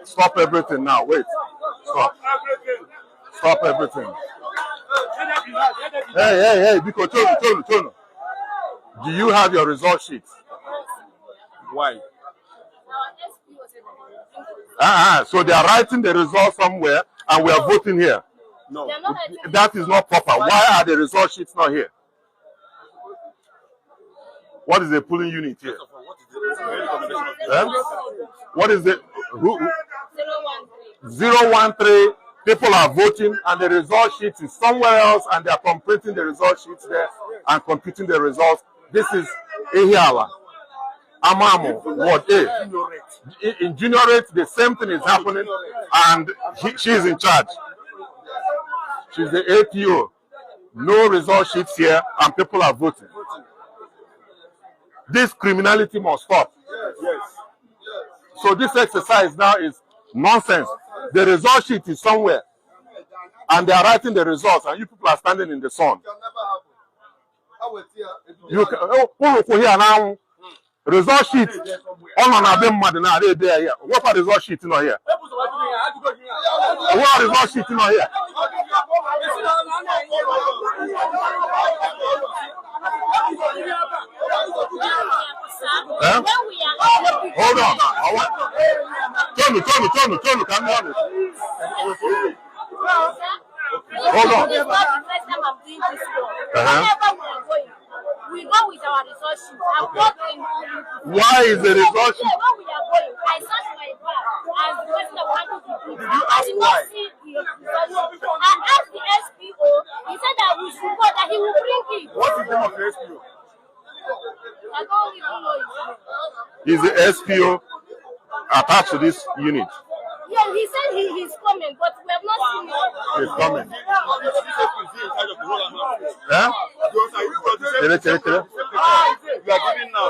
Stop everything now. Wait. Stop. Stop everything. Hey, because Tonu. Do you have your result sheet? Why? So they are writing the result somewhere and we are voting here. No, that is not proper. Why are the result sheets not here? What is the polling unit here? What is the 013? People are voting and the result sheet is somewhere else and they are completing the result sheets there and computing the results. This is Ehiala. Amamo, Ward A. In Juniorate, the same thing is happening and she is in charge. She's the APO. No result sheets here and people are voting. This criminality must stop. Yes. So this exercise now is nonsense. The result sheet is somewhere and they are writing the results and you people are standing in the sun. You can, result sheet on here. What are result sheet in here? What are result sheet in here? Hold on. Tonu, can be honest. Hold on. We go with our result sheet. Why is the result sheet? When we are going, I searched my bag and the person that wanted to do it. I did not see the result sheet. I asked the SPO, he said that we should go, that he will bring it. What is the name of the SPO? I don't even know his name. Is the SPO attached to this unit? Yeah, he said he's coming, but we have not seen him. He's coming. You are giving now.